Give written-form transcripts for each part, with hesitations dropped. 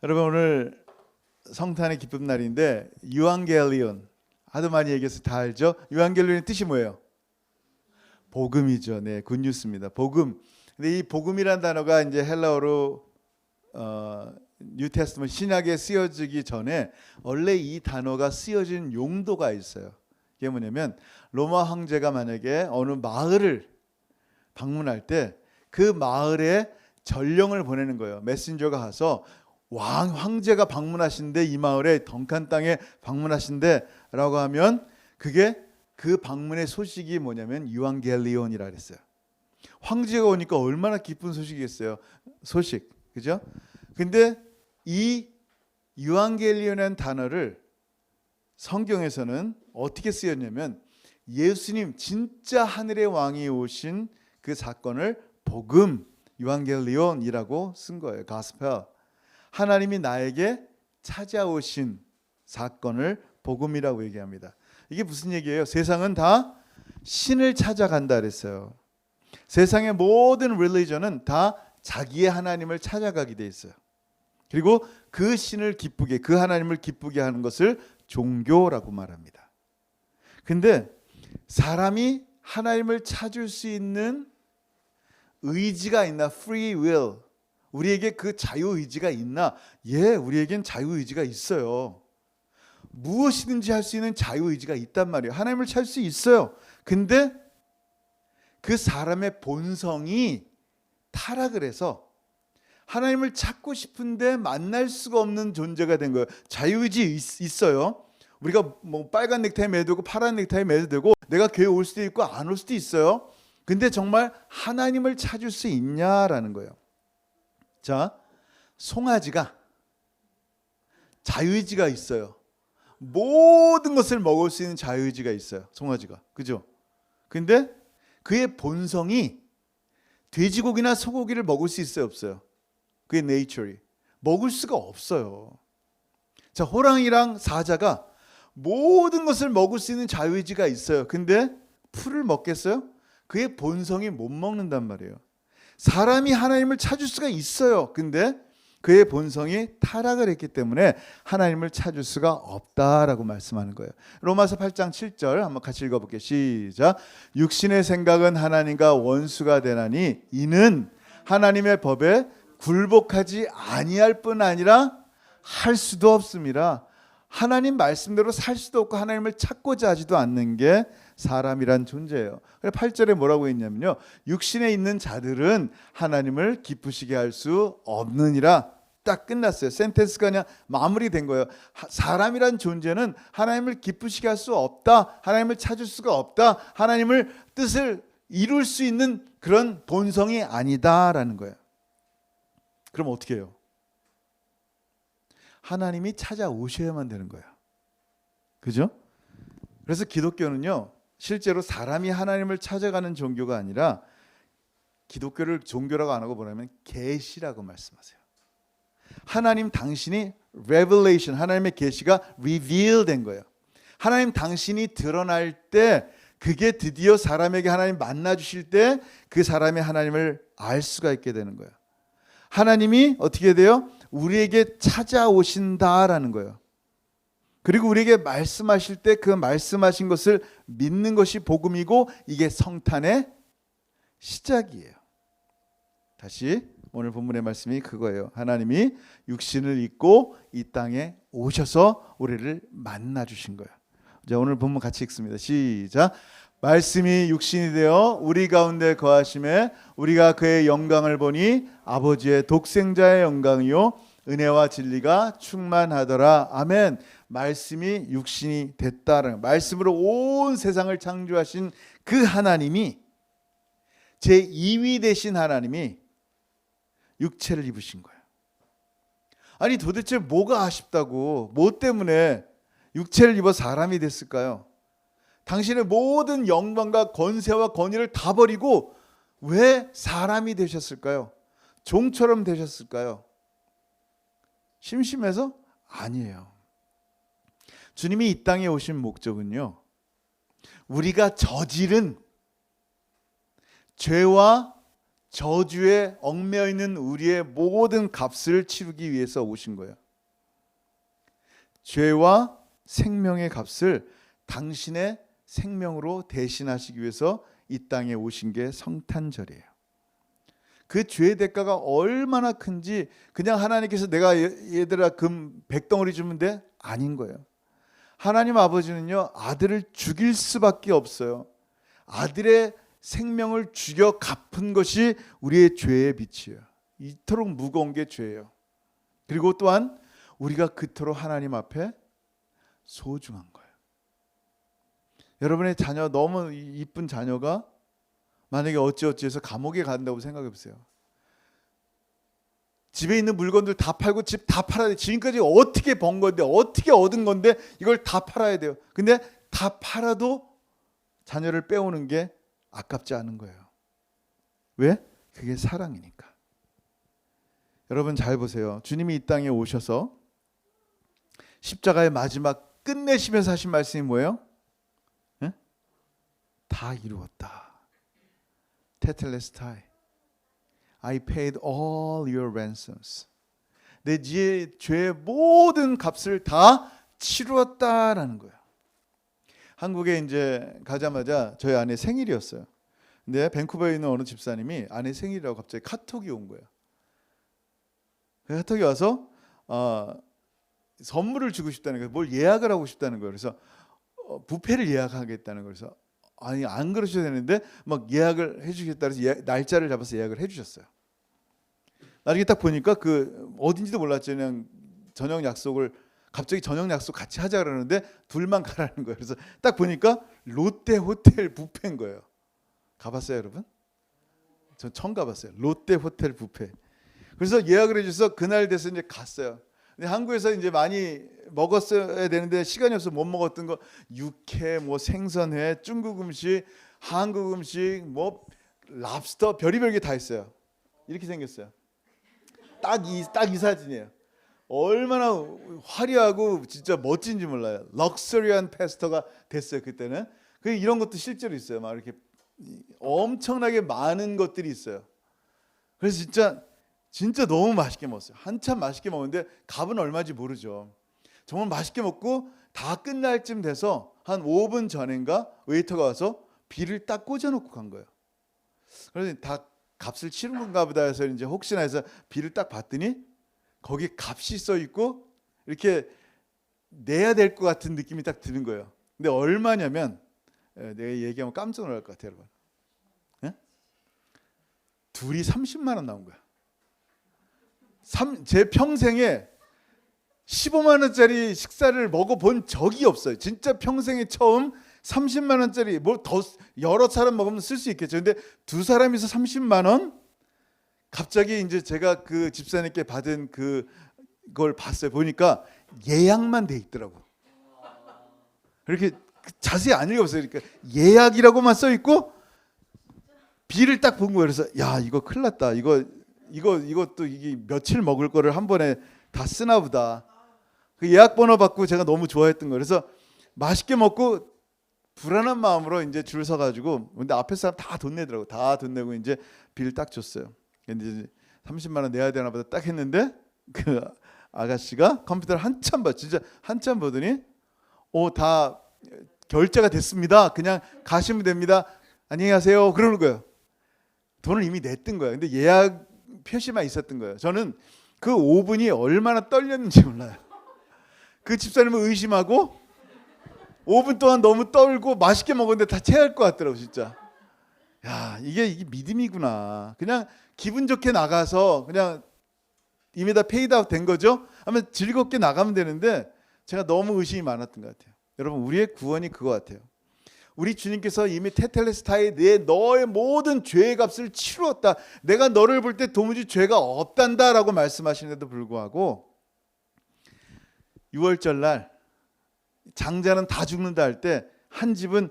여러분 오늘 성탄의 기쁨 날인데 유앙겔리온 하도 많이 얘기해서 다 알죠? 유앙겔리온의 뜻이 뭐예요? 복음이죠. 네, 굿뉴스입니다. 복음. 근데 이 복음이란 단어가 이제 헬라어로 뉴 테스트먼트 신약에 쓰여지기 전에 원래 이 단어가 쓰여진 용도가 있어요. 이게 뭐냐면 로마 황제가 만약에 어느 마을을 방문할 때 그 마을에 전령을 보내는 거예요. 메신저가 가서 황제가 방문하신데 이 마을에 덩칸 땅에 방문하신데 라고 하면 그게 그 방문의 소식이 뭐냐면 유앙겔리온이라 그랬어요. 황제가 오니까 얼마나 기쁜 소식이겠어요. 소식. 그죠? 근데 이 유앙겔리온이라는 단어를 성경에서는 어떻게 쓰였냐면 예수님 진짜 하늘의 왕이 오신 그 사건을 복음 유앙겔리온이라고 쓴 거예요. 가스펠. 하나님이 나에게 찾아오신 사건을 복음이라고 얘기합니다. 이게 무슨 얘기예요? 세상은 다 신을 찾아간다 그랬어요. 세상의 모든 릴리전은 다 자기의 하나님을 찾아가게 돼 있어요. 그리고 그 신을 기쁘게, 그 하나님을 기쁘게 하는 것을 종교라고 말합니다. 근데 사람이 하나님을 찾을 수 있는 의지가 있나? free will. 우리에게 그 자유의지가 있나? 예, 우리에겐 자유의지가 있어요. 무엇이든지 할 수 있는 자유의지가 있단 말이에요. 하나님을 찾을 수 있어요. 근데 그 사람의 본성이 타락을 해서 하나님을 찾고 싶은데 만날 수가 없는 존재가 된 거예요. 자유의지 있어요. 우리가 뭐 빨간 넥타이 매도 되고 파란 넥타이 매도 되고 내가 교회 올 수도 있고 안 올 수도 있어요. 근데 정말 하나님을 찾을 수 있냐라는 거예요. 자, 송아지가 자유의지가 있어요. 모든 것을 먹을 수 있는 자유의지가 있어요. 송아지가. 그죠? 근데 그의 본성이 돼지고기나 소고기를 먹을 수 있어요, 없어요? 그의 네이처리. 먹을 수가 없어요. 자, 호랑이랑 사자가 모든 것을 먹을 수 있는 자유의지가 있어요. 근데 풀을 먹겠어요? 그의 본성이 못 먹는단 말이에요. 사람이 하나님을 찾을 수가 있어요. 근데 그의 본성이 타락을 했기 때문에 하나님을 찾을 수가 없다라고 말씀하는 거예요. 로마서 8장 7절 한번 같이 읽어볼게요. 시작. 육신의 생각은 하나님과 원수가 되나니 이는 하나님의 법에 굴복하지 아니할 뿐 아니라 할 수도 없습니다. 하나님 말씀대로 살 수도 없고 하나님을 찾고자 하지도 않는 게 사람이란 존재예요. 8절에 뭐라고 했냐면요. 육신에 있는 자들은 하나님을 기쁘시게 할 수 없느니라. 딱 끝났어요. 센텐스가 그냥 마무리된 거예요. 사람이란 존재는 하나님을 기쁘시게 할 수 없다. 하나님을 찾을 수가 없다. 하나님을 뜻을 이룰 수 있는 그런 본성이 아니다라는 거예요. 그럼 어떻게 해요? 하나님이 찾아오셔야만 되는 거예요. 그죠? 그래서 기독교는요. 실제로 사람이 하나님을 찾아가는 종교가 아니라 기독교를 종교라고 안 하고 뭐냐면 계시라고 말씀하세요. 하나님 당신이 revelation, 하나님의 계시가 reveal 된 거예요. 하나님 당신이 드러날 때 그게 드디어 사람에게 하나님 만나 주실 때 그 사람이 하나님을 알 수가 있게 되는 거예요. 하나님이 어떻게 돼요? 우리에게 찾아오신다라는 거예요. 그리고 우리에게 말씀하실 때 그 말씀하신 것을 믿는 것이 복음이고 이게 성탄의 시작이에요. 다시 오늘 본문의 말씀이 그거예요. 하나님이 육신을 입고 이 땅에 오셔서 우리를 만나 주신 거예요. 자, 오늘 본문 같이 읽습니다. 시작. 말씀이 육신이 되어 우리 가운데 거하심에 우리가 그의 영광을 보니 아버지의 독생자의 영광이요 은혜와 진리가 충만하더라. 아멘. 말씀이 육신이 됐다는 말씀으로 온 세상을 창조하신 그 하나님이 제2위 되신 하나님이 육체를 입으신 거예요. 아니 도대체 뭐가 아쉽다고 뭐 때문에 육체를 입어 사람이 됐을까요? 당신의 모든 영광과 권세와 권위를 다 버리고 왜 사람이 되셨을까요? 종처럼 되셨을까요? 심심해서? 아니에요. 주님이 이 땅에 오신 목적은요. 우리가 저지른 죄와 저주에 얽매여 있는 우리의 모든 값을 치르기 위해서 오신 거예요. 죄와 생명의 값을 당신의 생명으로 대신하시기 위해서 이 땅에 오신 게 성탄절이에요. 그 죄의 대가가 얼마나 큰지 그냥 하나님께서 내가 얘들아 금 100덩어리 주면 돼? 아닌 거예요. 하나님 아버지는요, 아들을 죽일 수밖에 없어요. 아들의 생명을 죽여 갚은 것이 우리의 죄의 빛이에요. 이토록 무거운 게 죄예요. 그리고 또한 우리가 그토록 하나님 앞에 소중한 거예요. 여러분의 자녀, 너무 이쁜 자녀가 만약에 어찌어찌해서 감옥에 간다고 생각해 보세요. 집에 있는 물건들 다 팔고 집 다 팔아야 돼. 지금까지 어떻게 번 건데, 어떻게 얻은 건데 이걸 다 팔아야 돼요. 근데 다 팔아도 자녀를 빼오는 게 아깝지 않은 거예요. 왜? 그게 사랑이니까. 여러분 잘 보세요. 주님이 이 땅에 오셔서 십자가의 마지막 끝내시면서 하신 말씀이 뭐예요? 네? 다 이루었다. 테텔레스타이. I paid all your ransoms. 내 죄의 모든 값을 다 치루었다라는 거예요. 한국에 이제 가자마자 저희 아내 생일이었어요. 근데 밴쿠버에 있는 어느 집사님이 아내 생일이라고 갑자기 카톡이 온 거예요. 그 카톡이 와서 선물을 주고 싶다는 거예요. 뭘 예약을 하고 싶다는 거예요. 그래서 뷔페를 예약하겠다는 거예요. 그래서 아니 안 그러셔도 되는데 막 예약을 해주겠다 그래서 날짜를 잡아서 예약을 해주셨어요. 나중에 딱 보니까 그 어딘지도 몰랐죠. 그냥 저녁 약속을 갑자기 저녁 약속 같이 하자 그러는데 둘만 가라는 거예요. 그래서 딱 보니까 롯데 호텔 뷔페인 거예요. 가봤어요, 여러분? 전 처음 가봤어요. 롯데 호텔 뷔페. 그래서 예약을 해줘서 그날 돼서 이제 갔어요. 근데 한국에서 이제 많이 먹었어야 되는데 시간이 없어서 못 먹었던 거 육회, 뭐 생선회, 중국 음식, 한국 음식, 뭐 랍스터 별의별 게 다 있어요. 이렇게 생겼어요. 딱 이 사진이에요. 얼마나 화려하고 진짜 멋진지 몰라요. 럭셔리한 페스터가 됐어요 그때는. 그 이런 것도 실제로 있어요. 막 이렇게 엄청나게 많은 것들이 있어요. 그래서 진짜 너무 맛있게 먹었어요. 한참 맛있게 먹었는데 값은 얼마인지 모르죠. 정말 맛있게 먹고 다 끝날 쯤 돼서 한 5분 전인가 웨이터가 와서 비를 딱 꽂아놓고 간 거예요. 그래서 다 값을 치른 건가 보다 해서 이제 혹시나 해서 비를 딱 봤더니 거기 값이 써 있고 이렇게 내야 될 것 같은 느낌이 딱 드는 거예요. 근데 얼마냐면 내가 얘기하면 깜짝 놀랄 것 같아요, 여러분. 네? 둘이 30만 원 나온 거야. 제 평생에 15만 원짜리 식사를 먹어본 적이 없어요. 진짜 평생에 처음 30만 원짜리 뭐 더 여러 사람 먹으면 쓸 수 있겠죠. 근데 두 사람이서 30만 원? 갑자기 이제 제가 그 집사님께 받은 그걸 봤어요. 보니까 예약만 돼 있더라고. 이렇게 자세히 안 읽어봤어요. 그러니까 예약이라고만 써 있고 비를 딱 본 거예요. 그래서 야 이거 큰일 났다. 이것도 이게 며칠 먹을 거를 한 번에 다 쓰나 보다. 그 예약 번호 받고 제가 너무 좋아했던 거예요. 그래서 맛있게 먹고 불안한 마음으로 이제 줄 서가지고 근데 앞에 사람 다 돈 내더라고. 다 돈 내고 이제 비를 딱 줬어요. 근데 이제 30만 원 내야 되나 보다 딱 했는데 그 아가씨가 컴퓨터를 한참 봐. 진짜 한참 보더니 다 결제가 됐습니다. 그냥 가시면 됩니다. 안녕히 가세요. 그러는 거예요. 돈을 이미 냈던 거예요. 근데 예약 표시만 있었던 거예요. 저는 그 5분이 얼마나 떨렸는지 몰라요. 그 집사님을 의심하고 5분 동안 너무 떨고 맛있게 먹었는데 다 체할 것 같더라고 진짜. 야 이게 믿음이구나. 그냥 기분 좋게 나가서 그냥 이미 다 페이드아웃 된 거죠. 하면 즐겁게 나가면 되는데 제가 너무 의심이 많았던 것 같아요. 여러분 우리의 구원이 그거 같아요. 우리 주님께서 이미 테텔레스타에 너의 모든 죄의 값을 치루었다. 내가 너를 볼 때 도무지 죄가 없단다라고 말씀하시는데도 불구하고 6월절 날 장자는 다 죽는다 할 때 한 집은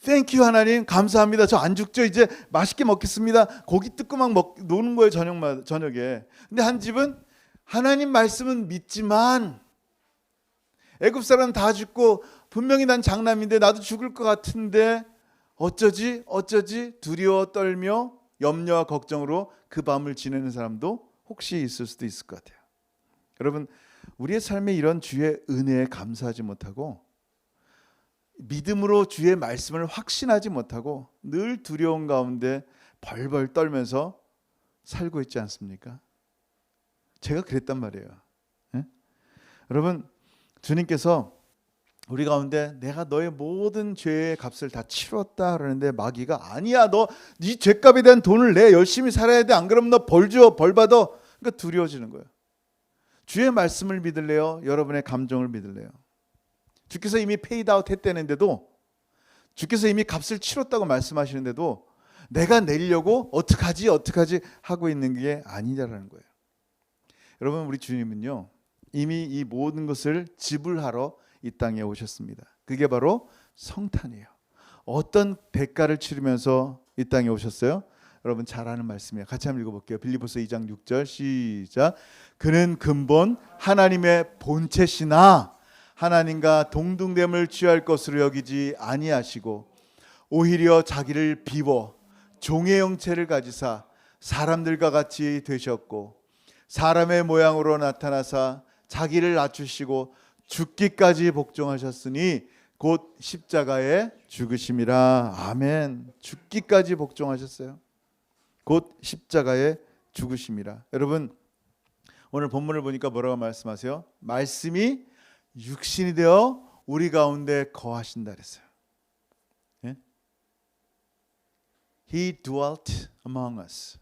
땡큐 하나님 감사합니다. 저 안 죽죠. 이제 맛있게 먹겠습니다. 고기 뜯고 막 노는 거예요. 저녁에. 근데 한 집은 하나님 말씀은 믿지만 애굽 사람 다 죽고 분명히 난 장남인데 나도 죽을 것 같은데 어쩌지 두려워 떨며 염려와 걱정으로 그 밤을 지내는 사람도 혹시 있을 수도 있을 것 같아요. 여러분, 우리의 삶에 이런 주의 은혜에 감사하지 못하고 믿음으로 주의 말씀을 확신하지 못하고 늘 두려움 가운데 벌벌 떨면서 살고 있지 않습니까? 제가 그랬단 말이에요. 예? 여러분, 주님께서 우리 가운데 내가 너의 모든 죄의 값을 다 치렀다 그러는데 마귀가 아니야, 너 네 죄값에 대한 돈을 내, 열심히 살아야 돼, 안 그러면 너 벌 줘, 벌 받아. 그러니까 두려워지는 거예요. 주의 말씀을 믿을래요? 여러분의 감정을 믿을래요? 주께서 이미 페이드아웃 했다는데도, 주께서 이미 값을 치렀다고 말씀하시는데도 내가 내려고 어떡하지 하고 있는 게 아니라는 거예요. 여러분, 우리 주님은요, 이미 이 모든 것을 지불하러 이 땅에 오셨습니다. 그게 바로 성탄이에요. 어떤 대가를 치르면서 이 땅에 오셨어요? 여러분 잘 아는 말씀이에요. 같이 한번 읽어볼게요. 빌립보서 2장 6절 시작. 그는 근본 하나님의 본체시나 하나님과 동등됨을 취할 것으로 여기지 아니하시고 오히려 자기를 비워 종의 형체를 가지사 사람들과 같이 되셨고 사람의 모양으로 나타나사 자기를 낮추시고 죽기까지 복종하셨으니 곧 십자가에 죽으심이라. 아멘. 죽기까지 복종하셨어요. 곧 십자가에 죽으심이라. 여러분, 오늘 본문을 보니까 뭐라고 말씀하세요? 말씀이 육신이 되어 우리 가운데 거하신다 그랬어요. 예? He dwelt among us.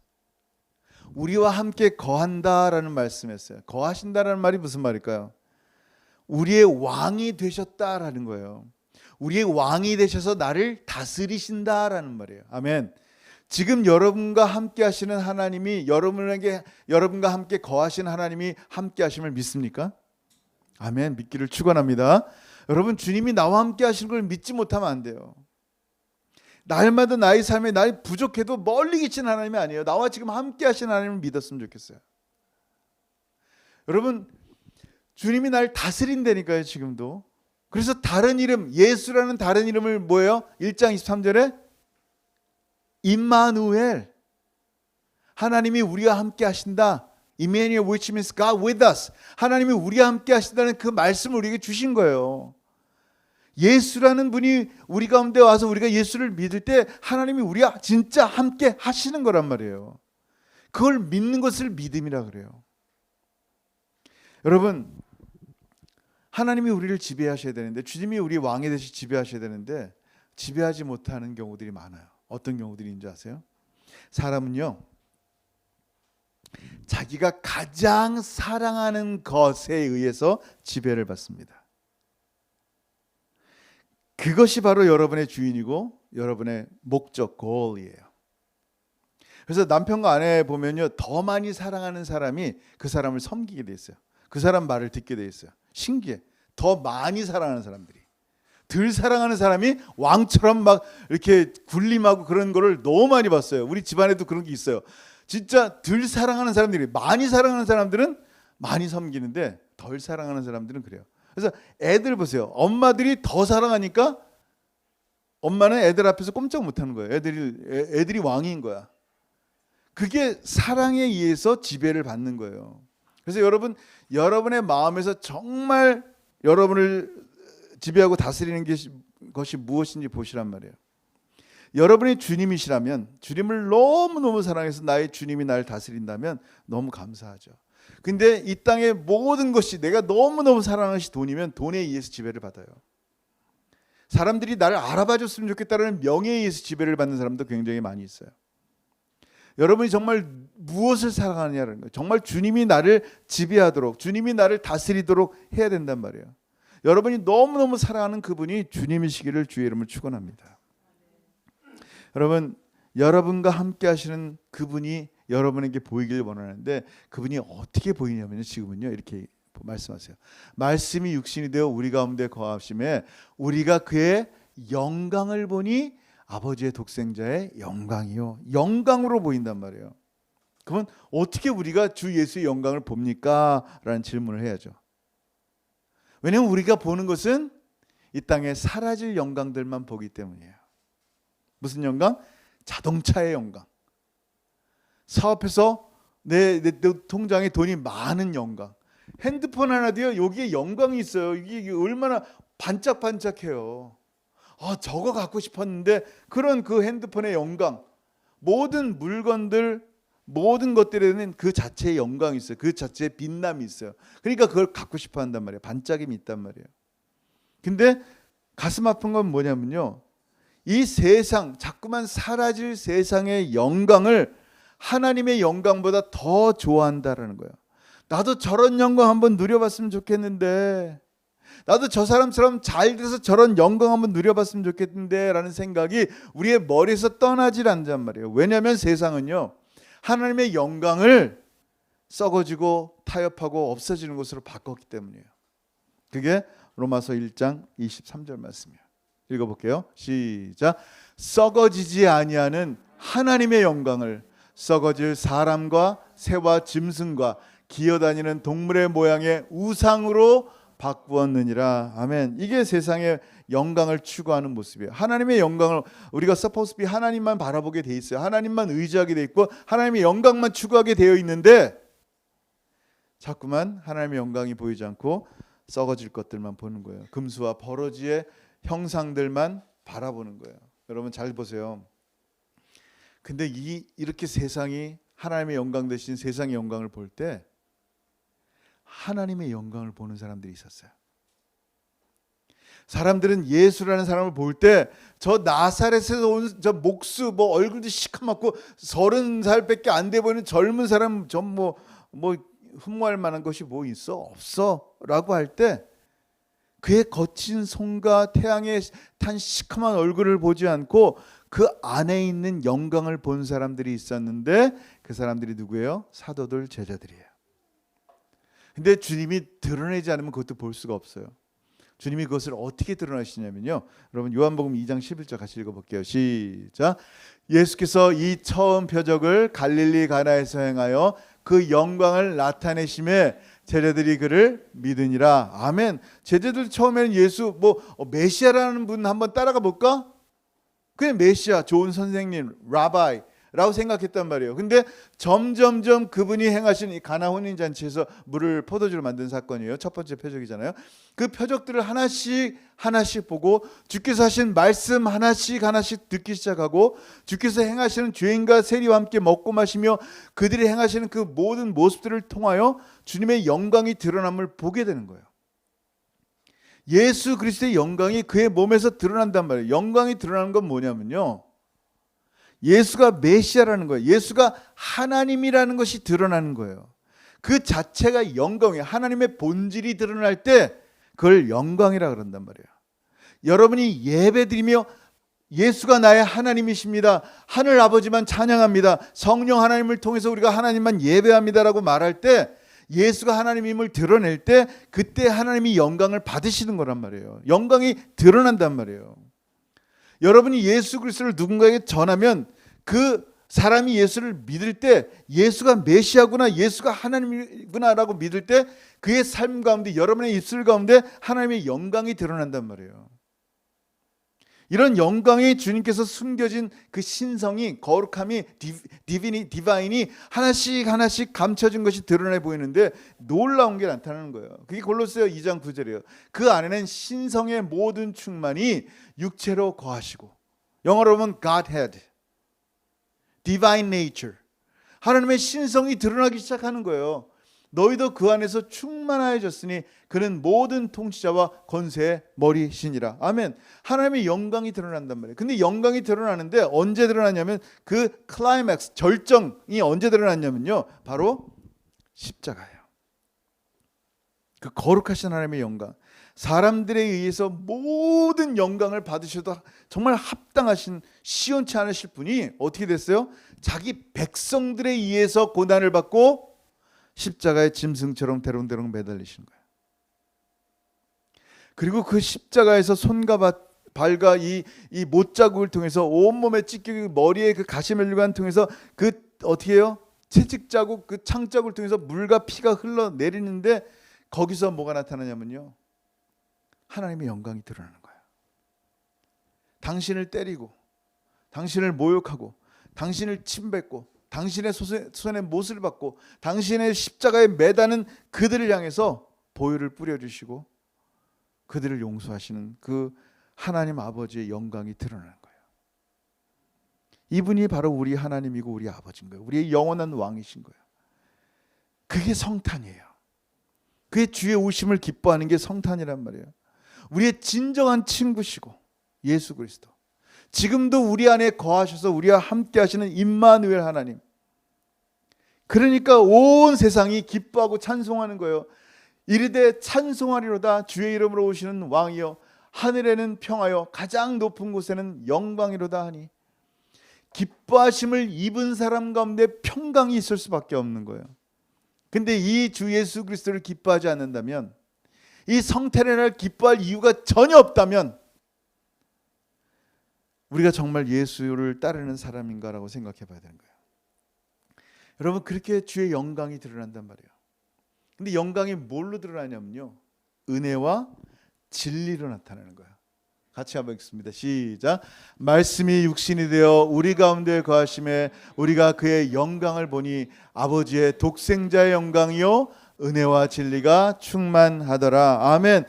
우리와 함께 거한다라는 말씀이었어요. 거하신다라는 말이 무슨 말일까요? 우리의 왕이 되셨다라는 거예요. 우리의 왕이 되셔서 나를 다스리신다라는 말이에요. 아멘. 지금 여러분과 함께 하시는 하나님이 여러분과 함께 거하시는 하나님이 함께 하심을 믿습니까? 아멘. 믿기를 축원합니다. 여러분, 주님이 나와 함께 하시는 걸 믿지 못하면 안 돼요. 날마다 나의 삶에 날 부족해도 멀리 계신 하나님이 아니에요. 나와 지금 함께 하시는 하나님을 믿었으면 좋겠어요. 여러분, 주님이 날 다스린다니까요. 지금도. 그래서 다른 이름, 예수라는 다른 이름을 뭐예요? 1장 23절에 임마누엘, 하나님이 우리와 함께 하신다. Emmanuel, which means God with us. 하나님이 우리와 함께 하신다는 그 말씀을 우리에게 주신 거예요. 예수라는 분이 우리 가운데 와서 우리가 예수를 믿을 때 하나님이 우리와 진짜 함께 하시는 거란 말이에요. 그걸 믿는 것을 믿음이라 그래요. 여러분, 하나님이 우리를 지배하셔야 되는데, 주님이 우리 왕이 되시 지배하셔야 되는데 지배하지 못하는 경우들이 많아요. 어떤 경우들인지 아세요? 사람은요, 자기가 가장 사랑하는 것에 의해서 지배를 받습니다. 그것이 바로 여러분의 주인이고 여러분의 목적, goal이에요. 그래서 남편과 아내 보면요, 더 많이 사랑하는 사람이 그 사람을 섬기게 돼 있어요. 그 사람 말을 듣게 돼 있어요. 신기해. 더 많이 사랑하는 사람들이, 덜 사랑하는 사람이 왕처럼 막 이렇게 군림하고 그런 거를 너무 많이 봤어요. 우리 집안에도 그런 게 있어요. 진짜 덜 사랑하는 사람들이, 많이 사랑하는 사람들은 많이 섬기는데 덜 사랑하는 사람들은 그래요. 그래서 애들 보세요. 엄마들이 더 사랑하니까 엄마는 애들 앞에서 꼼짝 못하는 거예요. 애들이 왕인 거야. 그게 사랑에 의해서 지배를 받는 거예요. 그래서 여러분의 마음에서 정말 여러분을 지배하고 다스리는 것이 무엇인지 보시란 말이에요. 여러분이 주님이시라면, 주님을 너무너무 사랑해서 나의 주님이 나를 다스린다면 너무 감사하죠. 근데 이 땅의 모든 것이 내가 너무너무 사랑하는 것이 돈이면 돈에 의해서 지배를 받아요. 사람들이 나를 알아봐 줬으면 좋겠다는 명예에 의해서 지배를 받는 사람도 굉장히 많이 있어요. 여러분이 정말 무엇을 사랑하느냐는 거예요. 정말 주님이 나를 지배하도록, 주님이 나를 다스리도록 해야 된단 말이에요. 여러분이 너무너무 사랑하는 그분이 주님이시기를 주의 이름을 축원합니다. 여러분, 여러분과 함께 하시는 그분이 여러분에게 보이길 원하는데 그분이 어떻게 보이냐면요, 지금은요 이렇게 말씀하세요. 말씀이 육신이 되어 우리 가운데 거하심에 우리가 그의 영광을 보니 아버지의 독생자의 영광이요, 영광으로 보인단 말이에요. 그러면 어떻게 우리가 주 예수의 영광을 봅니까? 라는 질문을 해야죠. 왜냐하면 우리가 보는 것은 이 땅에 사라질 영광들만 보기 때문이에요. 무슨 영광? 자동차의 영광, 사업해서 내 통장에 돈이 많은 영광. 핸드폰 하나도요, 여기에 영광이 있어요. 이게 얼마나 반짝반짝해요. 저거 갖고 싶었는데, 그런 그 핸드폰의 영광, 모든 물건들, 모든 것들에는 그 자체의 영광이 있어요. 그 자체의 빛남이 있어요. 그러니까 그걸 갖고 싶어 한단 말이에요. 반짝임이 있단 말이에요. 근데 가슴 아픈 건 뭐냐면요, 이 세상, 자꾸만 사라질 세상의 영광을 하나님의 영광보다 더 좋아한다라는 거예요. 나도 저런 영광 한번 누려봤으면 좋겠는데, 나도 저 사람처럼 잘 돼서 저런 영광 한번 누려봤으면 좋겠는데 라는 생각이 우리의 머리에서 떠나질 않단 말이에요. 왜냐하면 세상은요, 하나님의 영광을 썩어지고 타협하고 없어지는 것으로 바꿨기 때문이에요. 그게 로마서 1장 23절 말씀이에요. 읽어볼게요. 시작. 썩어지지 아니하는 하나님의 영광을 썩어질 사람과 새와 짐승과 기어다니는 동물의 모양의 우상으로 바꾸었느니라. 아멘. 이게 세상의 영광을 추구하는 모습이에요. 하나님의 영광을 우리가 supposed to be 하나님만 바라보게 돼 있어요. 하나님만 의지하게 돼 있고 하나님의 영광만 추구하게 되어 있는데, 자꾸만 하나님의 영광이 보이지 않고 썩어질 것들만 보는 거예요. 금수와 버러지의 형상들만 바라보는 거예요. 여러분 잘 보세요. 근데 이렇게 세상이 하나님의 영광 대신 세상의 영광을 볼 때 하나님의 영광을 보는 사람들이 있었어요. 사람들은 예수라는 사람을 볼 때 저 나사렛에서 온 저 목수, 뭐 얼굴도 시커멓고 30살밖에 안 돼 보이는 젊은 사람, 좀 뭐 흠모할 만한 것이 뭐 있어? 없어 라고 할 때 그의 거친 손과 태양에 탄 시커먼 얼굴을 보지 않고 그 안에 있는 영광을 본 사람들이 있었는데, 그 사람들이 누구예요? 사도들, 제자들이에요. 근데 주님이 드러내지 않으면 그것도 볼 수가 없어요. 주님이 그것을 어떻게 드러나시냐면요, 여러분 요한복음 2장 11절 같이 읽어볼게요. 시작. 예수께서 이 처음 표적을 갈릴리 가나에서 행하여 그 영광을 나타내심에 제자들이 그를 믿으니라. 아멘. 제자들 처음에는 예수 메시아라는 분 한번 따라가 볼까? 그냥 메시아, 좋은 선생님, 라바이 라고 생각했단 말이에요. 근데 점점점 그분이 행하신 이 가나 혼인잔치에서 물을 포도주로 만든 사건이에요. 첫 번째 표적이잖아요. 그 표적들을 하나씩 하나씩 보고 주께서 하신 말씀 하나씩 하나씩 듣기 시작하고, 주께서 행하시는 죄인과 세리와 함께 먹고 마시며 그들이 행하시는 그 모든 모습들을 통하여 주님의 영광이 드러남을 보게 되는 거예요. 예수 그리스도의 영광이 그의 몸에서 드러난단 말이에요. 영광이 드러나는 건 뭐냐면요, 예수가 메시아라는 거예요. 예수가 하나님이라는 것이 드러나는 거예요. 그 자체가 영광이에요. 하나님의 본질이 드러날 때 그걸 영광이라 그런단 말이에요. 여러분이 예배드리며 예수가 나의 하나님이십니다, 하늘 아버지만 찬양합니다, 성령 하나님을 통해서 우리가 하나님만 예배합니다라고 말할 때, 예수가 하나님임을 드러낼 때 그때 하나님이 영광을 받으시는 거란 말이에요. 영광이 드러난단 말이에요. 여러분이 예수 그리스도를 누군가에게 전하면 그 사람이 예수를 믿을 때, 예수가 메시아구나, 예수가 하나님이구나라고 믿을 때 그의 삶 가운데, 여러분의 입술 가운데 하나님의 영광이 드러난단 말이에요. 이런 영광이 주님께서 숨겨진 그 신성이, 거룩함이, 디바인이 하나씩 하나씩 감춰진 것이 드러내 보이는데 놀라운 게 나타나는 거예요. 그게 골로새서 2장 9절이에요. 그 안에는 신성의 모든 충만이 육체로 거하시고, 영어로 보면 Godhead, Divine Nature, 하나님의 신성이 드러나기 시작하는 거예요. 너희도 그 안에서 충만하여졌으니 그는 모든 통치자와 권세의 머리시니라. 아멘. 하나님의 영광이 드러난단 말이에요. 근데 영광이 드러나는데 언제 드러나냐면, 그 클라이맥스, 절정이 언제 드러났냐면요, 바로 십자가예요. 그 거룩하신 하나님의 영광, 사람들에 의해서 모든 영광을 받으셔도 정말 합당하신, 시원치 않으실 분이 어떻게 됐어요? 자기 백성들에 의해서 고난을 받고 십자가에 짐승처럼 대롱대롱 매달리신 거예요. 그리고 그 십자가에서 손과 발과 이 못자국을 통해서 온몸에 찢기고 머리에 그 가시면류관 통해서 그 어떻게 해요? 채찍자국, 그 창자국을 통해서 물과 피가 흘러내리는데, 거기서 뭐가 나타나냐면요, 하나님의 영광이 드러나는 거예요. 당신을 때리고 당신을 모욕하고 당신을 침뱉고 당신의 손에 못을 받고 당신의 십자가에 매다는 그들을 향해서 보혈을 뿌려주시고 그들을 용서하시는 그 하나님 아버지의 영광이 드러나는 거예요. 이분이 바로 우리 하나님이고 우리 아버지인 거예요. 우리의 영원한 왕이신 거예요. 그게 성탄이에요. 그의 주의 오심을 기뻐하는 게 성탄이란 말이에요. 우리의 진정한 친구시고 예수 그리스도, 지금도 우리 안에 거하셔서 우리와 함께 하시는 임마누엘 하나님. 그러니까 온 세상이 기뻐하고 찬송하는 거예요. 이르되 찬송하리로다 주의 이름으로 오시는 왕이여, 하늘에는 평하여 가장 높은 곳에는 영광이로다 하니, 기뻐하심을 입은 사람 가운데 평강이 있을 수밖에 없는 거예요. 근데 이 주 예수 그리스도를 기뻐하지 않는다면, 이 성탄의 날 기뻐할 이유가 전혀 없다면 우리가 정말 예수를 따르는 사람인가라고 생각해 봐야 되는 거예요. 여러분, 그렇게 주의 영광이 드러난단 말이에요. 근데 영광이 뭘로 드러나냐면요, 은혜와 진리로 나타나는 거예요. 같이 한번 읽습니다. 시작. 말씀이 육신이 되어 우리 가운데 거하심에 우리가 그의 영광을 보니 아버지의 독생자의 영광이요 은혜와 진리가 충만하더라. 아멘.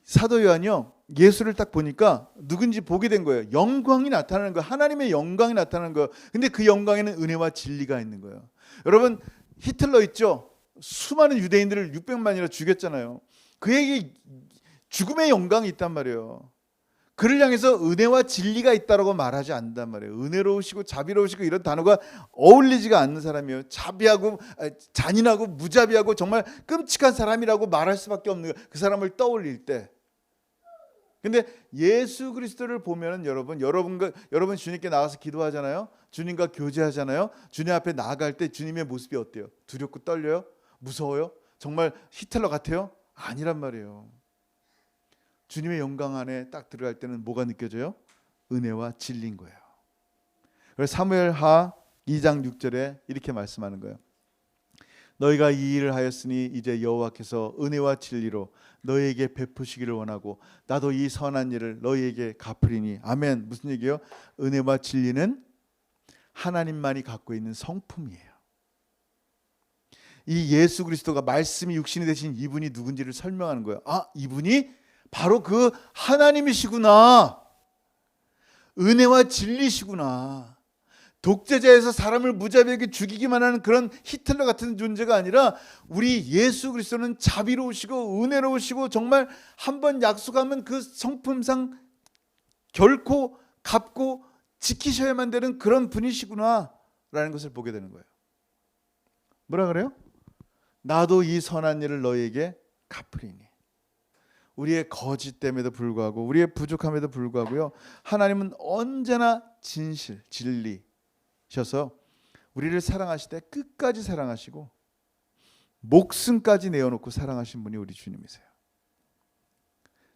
사도 요한이요, 예수를 딱 보니까 누군지 보게 된 거예요. 영광이 나타나는 거예요. 하나님의 영광이 나타나는 거예요. 근데 그 영광에는 은혜와 진리가 있는 거예요. 여러분, 히틀러 있죠? 수많은 유대인들을 600만이나 죽였잖아요. 그에게 죽음의 영광이 있단 말이에요. 그를 향해서 은혜와 진리가 있다라고 말하지 않는단 말이에요. 은혜로우시고 자비로우시고 이런 단어가 어울리지가 않는 사람이에요. 자비하고 잔인하고 무자비하고 정말 끔찍한 사람이라고 말할 수밖에 없는 거예요. 그 사람을 떠올릴 때. 근데 예수 그리스도를 보면은 여러분 주님께 나가서 기도하잖아요. 주님과 교제하잖아요. 주님 앞에 나아갈 때 주님의 모습이 어때요? 두렵고 떨려요? 무서워요? 정말 히틀러 같아요? 아니란 말이에요. 주님의 영광 안에 딱 들어갈 때는 뭐가 느껴져요? 은혜와 진리인 거예요. 그래서 사무엘하 2장 6절에 이렇게 말씀하는 거예요. 너희가 이 일을 하였으니 이제 여호와께서 은혜와 진리로 너희에게 베푸시기를 원하고 나도 이 선한 일을 너희에게 갚으리니. 아멘. 무슨 얘기예요? 은혜와 진리는 하나님만이 갖고 있는 성품이에요. 이 예수 그리스도가 말씀이 육신이 되신 이분이 누군지를 설명하는 거예요. 아, 이분이 바로 그 하나님이시구나. 은혜와 진리시구나. 독재자에서 사람을 무자비하게 죽이기만 하는 그런 히틀러 같은 존재가 아니라 우리 예수 그리스도는 자비로우시고 은혜로우시고 정말 한번 약속하면 그 성품상 결코 갚고 지키셔야만 되는 그런 분이시구나 라는 것을 보게 되는 거예요. 뭐라 그래요? 나도 이 선한 일을 너희에게 갚으리니. 우리의 거짓됨에도 불구하고 우리의 부족함에도 불구하고요, 하나님은 언제나 진리셔서 우리를 사랑하실 때 끝까지 사랑하시고 목숨까지 내어놓고 사랑하신 분이 우리 주님이세요.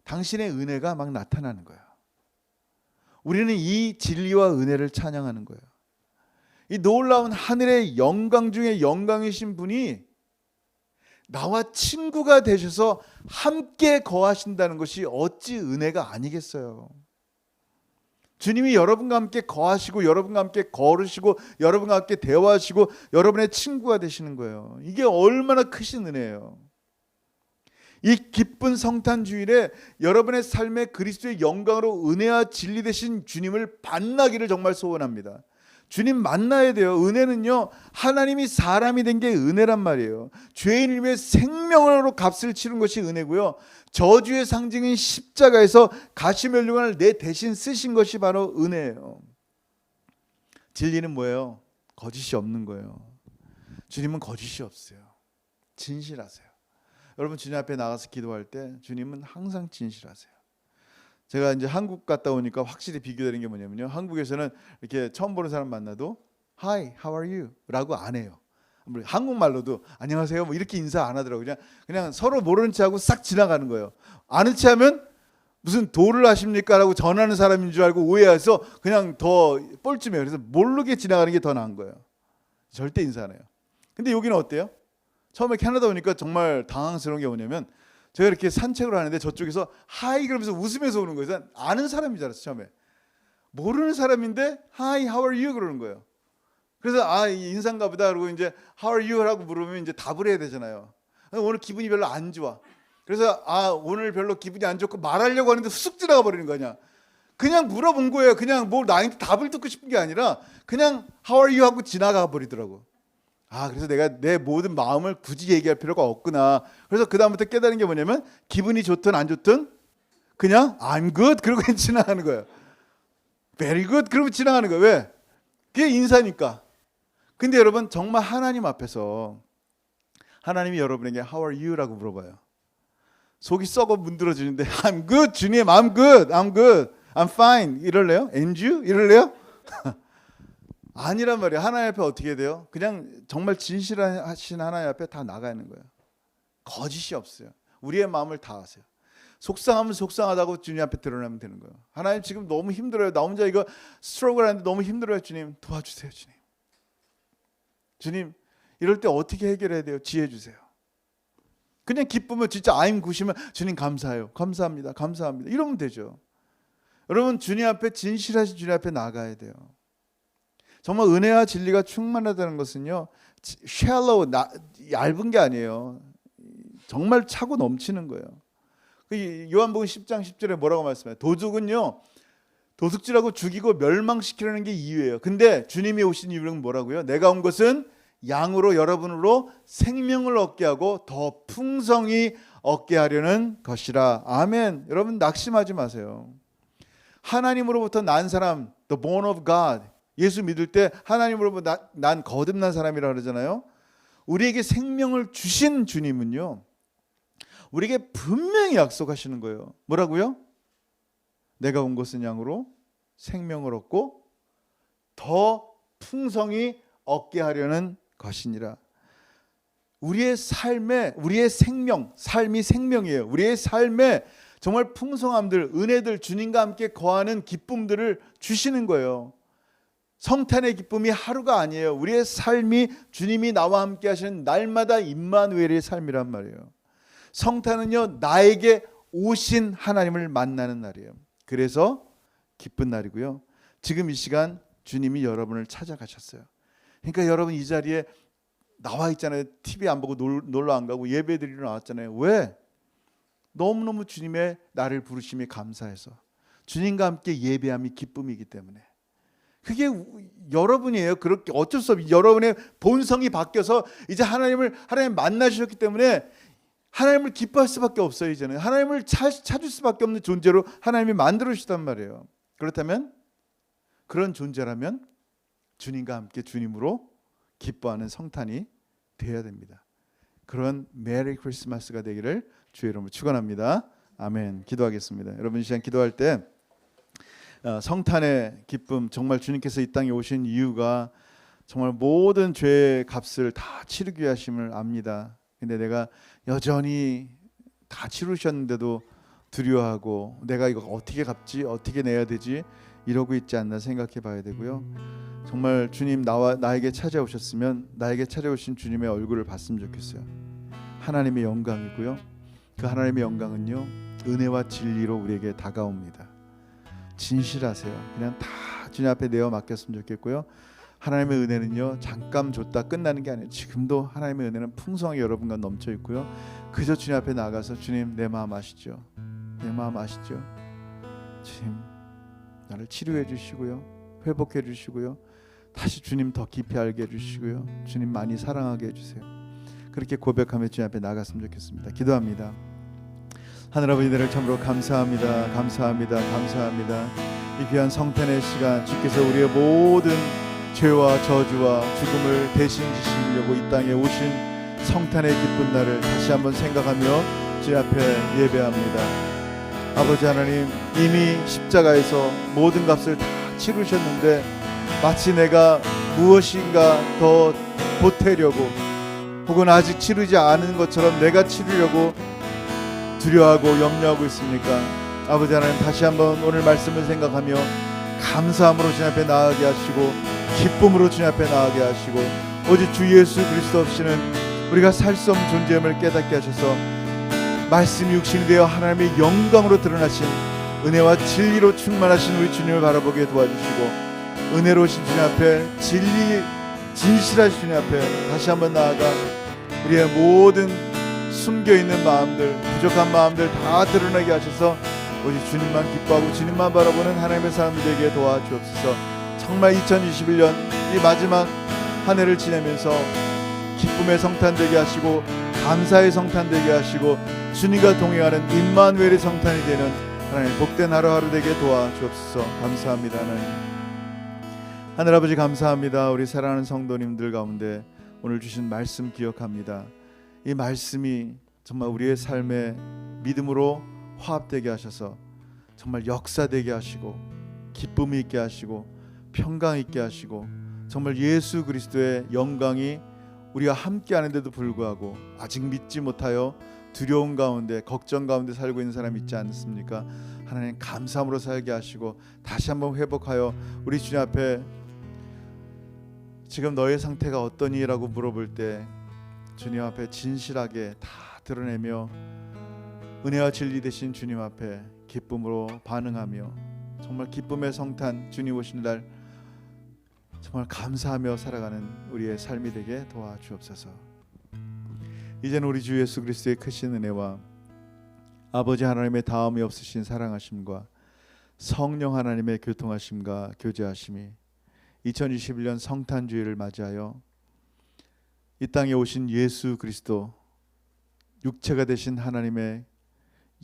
당신의 은혜가 막 나타나는 거예요. 우리는 이 진리와 은혜를 찬양하는 거예요. 이 놀라운 하늘의 영광 중에 영광이신 분이 나와 친구가 되셔서 함께 거하신다는 것이 어찌 은혜가 아니겠어요. 주님이 여러분과 함께 거하시고 여러분과 함께 걸으시고 여러분과 함께 대화하시고 여러분의 친구가 되시는 거예요. 이게 얼마나 크신 은혜예요. 이 기쁜 성탄 주일에 여러분의 삶에 그리스도의 영광으로 은혜와 진리 되신 주님을 만나기를 정말 소원합니다. 주님 만나야 돼요. 은혜는요, 하나님이 사람이 된 게 은혜란 말이에요. 죄인을 위해 생명으로 값을 치른 것이 은혜고요, 저주의 상징인 십자가에서 가시면류관을 내 대신 쓰신 것이 바로 은혜예요. 진리는 뭐예요? 거짓이 없는 거예요. 주님은 거짓이 없어요. 진실하세요. 여러분, 주님 앞에 나가서 기도할 때 주님은 항상 진실하세요. 제가 이제 한국 갔다 오니까 확실히 비교되는 게 뭐냐면요, 한국에서는 이렇게 처음 보는 사람 만나도 Hi, how are you? 라고 안 해요. 한국말로도 안녕하세요 뭐 이렇게 인사 안 하더라고요. 그냥 서로 모르는 체 하고 싹 지나가는 거예요. 아는 체 하면 무슨 도를 하십니까? 라고 전하는 사람인 줄 알고 오해해서 그냥 더 뻘쭘해요. 그래서 모르게 지나가는 게 더 나은 거예요. 절대 인사 안 해요. 근데 여기는 어때요? 처음에 캐나다 오니까 정말 당황스러운 게 뭐냐면, 제가 이렇게 산책을 하는데 저쪽에서 하이 그러면서 웃으면서 오는 거예요. 아는 사람인 줄 알았어요. 처음에 모르는 사람인데 하이 how are you 그러는 거예요. 그래서 인사인가 보다 그러고 이제 How are you? 라고 물으면 이제 답을 해야 되잖아요. 오늘 기분이 별로 안 좋아. 그래서 오늘 별로 기분이 안 좋고 말하려고 하는데 쑥 지나가 버리는 거냐. 그냥 물어본 거예요. 그냥 뭐 나한테 답을 듣고 싶은 게 아니라 그냥 How are you? 하고 지나가 버리더라고. 그래서 내가 내 모든 마음을 굳이 얘기할 필요가 없구나. 그래서 그 다음부터 깨달은 게 뭐냐면 기분이 좋든 안 좋든 그냥 I'm good 그러고 그냥 지나가는 거예요. Very good 그러고 지나가는 거예요. 왜? 그게 인사니까. 근데 여러분 정말 하나님 앞에서 하나님이 여러분에게 How are you? 라고 물어봐요. 속이 썩어 문드러지는데 I'm good 주님 I'm good I'm good I'm fine 이럴래요? And you? 이럴래요? 아니란 말이에요. 하나님 앞에 어떻게 돼요? 그냥 정말 진실하신 하나님 앞에 다 나가는 거예요. 거짓이 없어요. 우리의 마음을 다 아세요. 속상하면 속상하다고 주님 앞에 드러나면 되는 거예요. 하나님 지금 너무 힘들어요. 나 혼자 이거 스트러글 하는데 너무 힘들어요. 주님 도와주세요. 주님 이럴 때 어떻게 해결해야 돼요? 지혜 주세요. 그냥 기쁘면 진짜 I'm 굿이면 주님 감사해요. 감사합니다. 감사합니다. 이러면 되죠. 여러분 주님 앞에 진실하신 주님 앞에 나가야 돼요. 정말 은혜와 진리가 충만하다는 것은요. shallow, 얇은 게 아니에요. 정말 차고 넘치는 거예요. 요한복음 10장 10절에 뭐라고 말씀해요? 도둑은요. 도둑질하고 죽이고 멸망시키려는 게 이유예요. 근데 주님이 오신 이유는 뭐라고요? 내가 온 것은 양으로 여러분으로 생명을 얻게 하고 더 풍성히 얻게 하려는 것이라. 아멘. 여러분 낙심하지 마세요. 하나님으로부터 난 사람, the born of God. 예수 믿을 때 하나님으로부터 난 거듭난 사람이라 그러잖아요. 우리에게 생명을 주신 주님은요. 우리에게 분명히 약속하시는 거예요. 뭐라고요? 내가 온 것은 양으로 생명을 얻고 더 풍성히 얻게 하려는 것이니라. 우리의 삶에 우리의 삶이 생명이에요. 우리의 삶에 정말 풍성함들, 은혜들, 주님과 함께 거하는 기쁨들을 주시는 거예요. 성탄의 기쁨이 하루가 아니에요. 우리의 삶이 주님이 나와 함께 하시는 날마다 임마누엘의 삶이란 말이에요. 성탄은요, 나에게 오신 하나님을 만나는 날이에요. 그래서 기쁜 날이고요. 지금 이 시간 주님이 여러분을 찾아가셨어요. 그러니까 여러분 이 자리에 나와 있잖아요. TV 안 보고 놀러 안 가고 예배 드리러 나왔잖아요. 왜? 너무너무 주님의 나를 부르심이 감사해서 주님과 함께 예배함이 기쁨이기 때문에. 그게 여러분이에요. 그렇게 어쩔 수 없이 여러분의 본성이 바뀌어서 이제 하나님 만나주셨기 때문에 하나님을 기뻐할 수밖에 없어요. 이제는 하나님을 찾을 수밖에 없는 존재로 하나님이 만들어 주시단 말이에요. 그렇다면 그런 존재라면 주님과 함께 주님으로 기뻐하는 성탄이 되어야 됩니다. 그런 메리 크리스마스가 되기를 주의 이름으로 축원합니다. 아멘. 기도하겠습니다. 여러분 이 시간 기도할 때 성탄의 기쁨, 정말 주님께서 이 땅에 오신 이유가 정말 모든 죄의 값을 다 치르기 위하심을 압니다. 근데 내가 여전히 다 치르셨는데도 두려워하고 내가 이거 어떻게 갚지? 어떻게 내야 되지? 이러고 있지 않나 생각해 봐야 되고요. 정말 주님 나에게 찾아오셨으면 나에게 찾아오신 주님의 얼굴을 봤으면 좋겠어요. 하나님의 영광이고요. 그 하나님의 영광은요, 은혜와 진리로 우리에게 다가옵니다. 진실하세요. 그냥 다 주님 앞에 내어 맡겼으면 좋겠고요. 하나님의 은혜는요, 잠깐 줬다 끝나는 게 아니에요. 지금도 하나님의 은혜는 풍성하게 여러분과 넘쳐 있고요. 그저 주님 앞에 나가서 주님 내 마음 아시죠? 내 마음 아시죠? 주님 나를 치료해 주시고요, 회복해 주시고요, 다시 주님 더 깊이 알게 해주시고요, 주님 많이 사랑하게 해주세요. 그렇게 고백하며 주님 앞에 나갔으면 좋겠습니다. 기도합니다. 하늘 아버지, 은혜를 참으로 감사합니다. 감사합니다. 감사합니다. 이 귀한 성탄의 시간 주께서 우리의 모든 죄와 저주와 죽음을 대신 지시려고 이 땅에 오신 성탄의 기쁜 날을 다시 한번 생각하며 주님 앞에 예배합니다. 아버지 하나님, 이미 십자가에서 모든 값을 다 치르셨는데 마치 내가 무엇인가 더 보태려고 혹은 아직 치르지 않은 것처럼 내가 치르려고 두려워하고 염려하고 있습니까? 아버지 하나님, 다시 한번 오늘 말씀을 생각하며 감사함으로 주님 앞에 나아가게 하시고 기쁨으로 주님 앞에 나아가게 하시고 오직 주 예수 그리스도 없이는 우리가 살 수 없는 존재임을 깨닫게 하셔서 말씀이 육신이 되어 하나님의 영광으로 드러나신 은혜와 진리로 충만하신 우리 주님을 바라보게 도와주시고 은혜로우신 주님 앞에 진리 진실하신 주님 앞에 다시 한번 나아가 우리의 모든 숨겨있는 마음들, 부족한 마음들 다 드러나게 하셔서 오직 주님만 기뻐하고 주님만 바라보는 하나님의 사람들 되게 도와주옵소서. 정말 2021년 이 마지막 한 해를 지내면서 기쁨의 성탄 되게 하시고 감사의 성탄 되게 하시고 주님과 동행하는 임마누엘의 성탄이 되는 하나님 복된 하루하루 되게 도와주옵소서. 감사합니다. 하늘 아버지 감사합니다. 우리 사랑하는 성도님들 가운데 오늘 주신 말씀 기억합니다. 이 말씀이 정말 우리의 삶에 믿음으로 화합되게 하셔서 정말 역사되게 하시고 기쁨이 있게 하시고 평강 있게 하시고 정말 예수 그리스도의 영광이 우리가 함께 하는데도 불구하고 아직 믿지 못하여 두려움 가운데 걱정 가운데 살고 있는 사람이 있지 않습니까? 하나님 감사함으로 살게 하시고 다시 한번 회복하여 우리 주님 앞에 지금 너의 상태가 어떠니? 라고 물어볼 때 주님 앞에 진실하게 다 드러내며 은혜와 진리 되신 주님 앞에 기쁨으로 반응하며 정말 기쁨의 성탄 주님 오시는 날 정말 감사하며 살아가는 우리의 삶이 되게 도와주옵소서. 이제는 우리 주 예수 그리스도의 크신 은혜와 아버지 하나님의 다음이 없으신 사랑하심과 성령 하나님의 교통하심과 교제하심이 2021년 성탄주의를 맞이하여 이 땅에 오신 예수 그리스도 육체가 되신 하나님의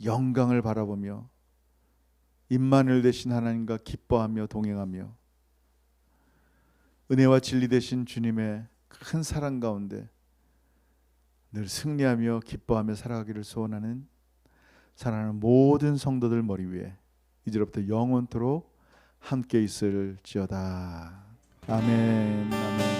영광을 바라보며 임마누엘 되신 하나님과 기뻐하며 동행하며 은혜와 진리 되신 주님의 큰 사랑 가운데 늘 승리하며 기뻐하며 살아가기를 소원하는 사랑하는 모든 성도들 머리 위에 이제로부터 영원토록 함께 있을지어다. 아멘. 아멘.